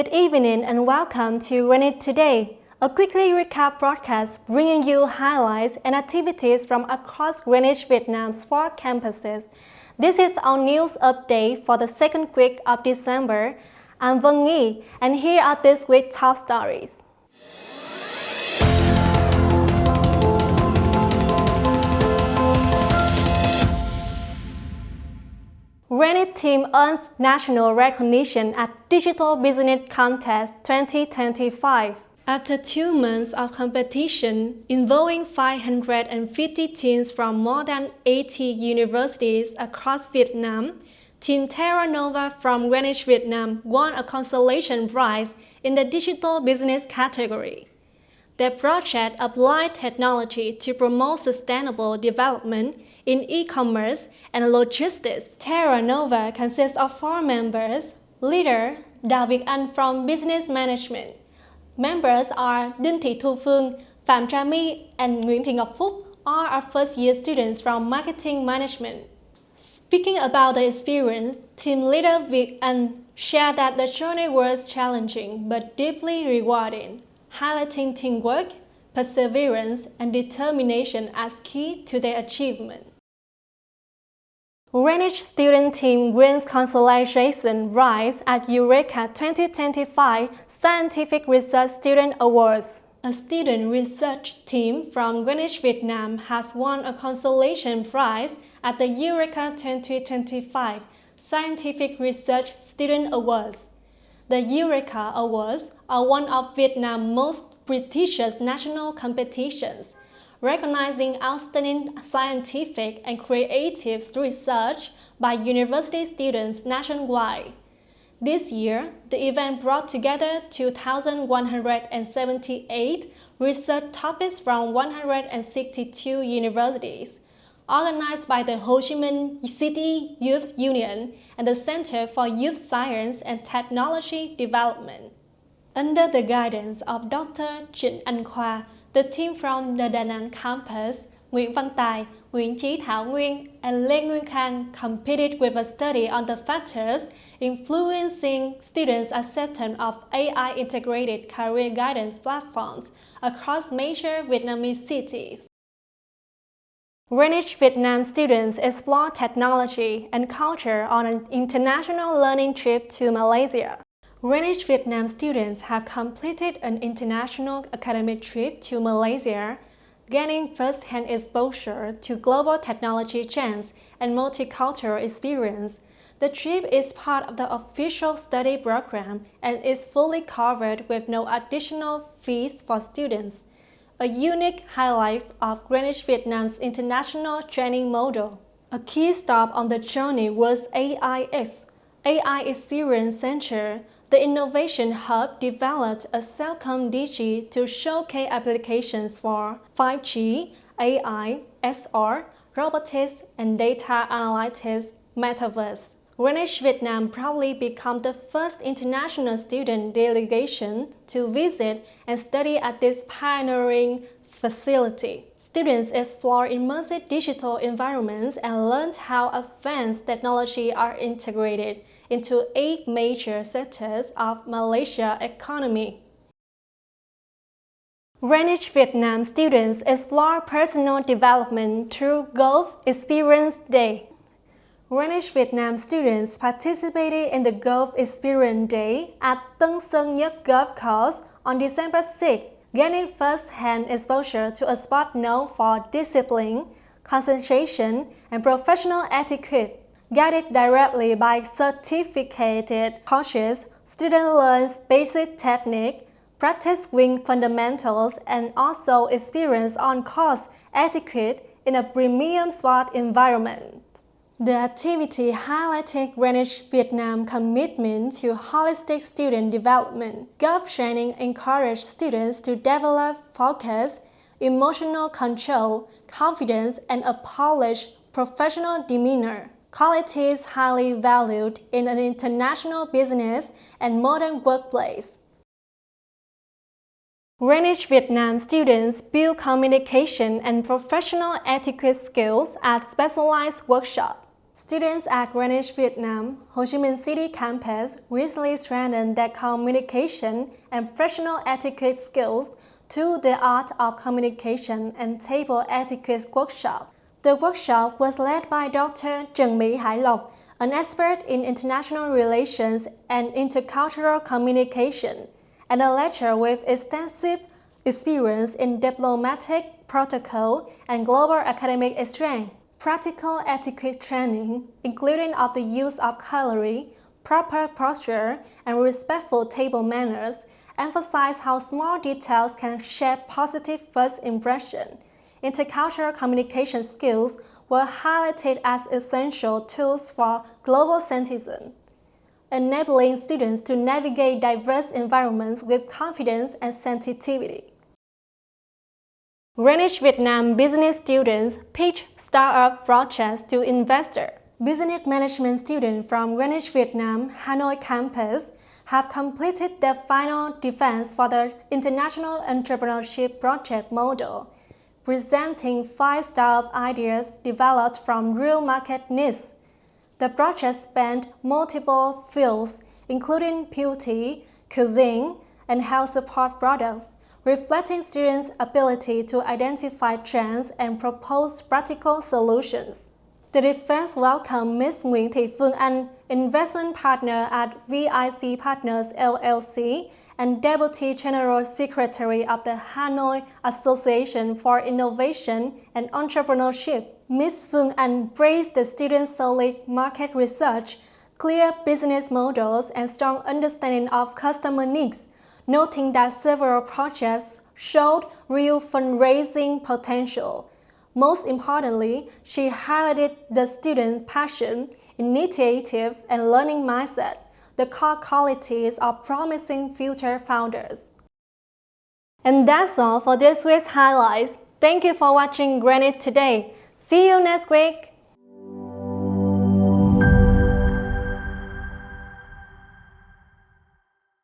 Good evening and welcome to Greenwich Today, a quickly recap broadcast bringing you highlights and activities from across Greenwich Vietnam's 4 campuses. This is our news update for the second week of December. I'm Vân Nghi, and here are this week's top stories. Greenwich team earns national recognition at Digital Business Contest 2025. After 2 months of competition involving 550 teams from more than 80 universities across Vietnam, Team Terra Nova from Greenwich Vietnam won a consolation prize in the Digital Business category. Their project applied technology to promote sustainable development in e-commerce and logistics. Terra Nova consists of 4 members. Leader, David Anh from Business Management. Members are Đinh Thị Thu Phương, Phạm Trà My, and Nguyễn Thị Ngọc Phúc, all are first-year students from Marketing Management. Speaking about the experience, team leader Việt Anh shared that the journey was challenging but deeply rewarding, highlighting teamwork, perseverance, and determination as key to their achievement. Greenwich student team wins consolation prize at Eureka 2025 Scientific Research Student Awards. A student research team from Greenwich Vietnam has won a consolation prize at the Eureka 2025 Scientific Research Student Awards. The Eureka Awards are one of Vietnam's most prestigious national competitions, recognizing outstanding scientific and creative research by university students nationwide. This year, the event brought together 2,178 research topics from 162 universities, organized by the Ho Chi Minh City Youth Union and the Center for Youth Science and Technology Development. Under the guidance of Dr. Trịnh Anh Khoa, the team from the Da Nang campus, Nguyễn Văn Tài, Nguyễn Chí Thảo Nguyên, and Lê Nguyên Khang competed with a study on the factors influencing students' acceptance of AI-integrated career guidance platforms across major Vietnamese cities. Greenwich Vietnam students explore technology and culture on an international learning trip to Malaysia. Greenwich Vietnam students have completed an international academic trip to Malaysia, gaining first-hand exposure to global technology trends and multicultural experience. The trip is part of the official study program and is fully covered with no additional fees for students, a unique highlight of Greenwich Vietnam's international training model. A key stop on the journey was AIX, AI Experience Center. The Innovation Hub developed a Cellcom Digi to showcase applications for 5G, AI, SR, robotics, and data analytics metaverse. Greenwich Vietnam proudly became the first international student delegation to visit and study at this pioneering facility. Students explored immersive digital environments and learned how advanced technology are integrated into 8 major sectors of Malaysia's economy. Greenwich Vietnam students explore personal development through Golf Experience Day. Greenwich Vietnam students participated in the Golf Experience Day at Tân Sơn Nhất Golf Course on December 6, gaining first-hand exposure to a sport known for discipline, concentration, and professional etiquette. Guided directly by certificated coaches, students learn basic technique, practice swing fundamentals, and also experience on-course etiquette in a premium sport environment. The activity highlighted Greenwich Vietnam's commitment to holistic student development. Golf training encouraged students to develop focus, emotional control, confidence, and a polished professional demeanor, qualities highly valued in an international business and modern workplace. Greenwich Vietnam students build communication and professional etiquette skills at specialized workshops. Students at Greenwich Vietnam, Ho Chi Minh City campus recently strengthened their communication and professional etiquette skills through the Art of Communication and Table Etiquette workshop. The workshop was led by Dr. Trần Mỹ Hải Lộc, an expert in international relations and intercultural communication, and a lecturer with extensive experience in diplomatic protocol and global academic exchange. Practical etiquette training, including of the use of cutlery, proper posture, and respectful table manners, emphasize how small details can shape positive first impression. Intercultural communication skills were highlighted as essential tools for global citizens, enabling students to navigate diverse environments with confidence and sensitivity. Greenwich Vietnam business students pitch startup projects to investors. Business management students from Greenwich Vietnam Hanoi campus have completed their final defense for the International Entrepreneurship Project model, presenting 5 startup ideas developed from real market needs. The project spanned multiple fields, including beauty, cuisine, and health support products, reflecting students' ability to identify trends and propose practical solutions. The defense welcomed Ms. Nguyễn Thị Phương Anh, investment partner at VIC Partners LLC and Deputy General Secretary of the Hanoi Association for Innovation and Entrepreneurship. Ms. Phương Anh praised the students' solid market research, clear business models, and strong understanding of customer needs, noting that several projects showed real fundraising potential. Most importantly, she highlighted the students' passion, initiative, and learning mindset, the core qualities of promising future founders. And that's all for this week's highlights. Thank you for watching Greenwich Today. See you next week!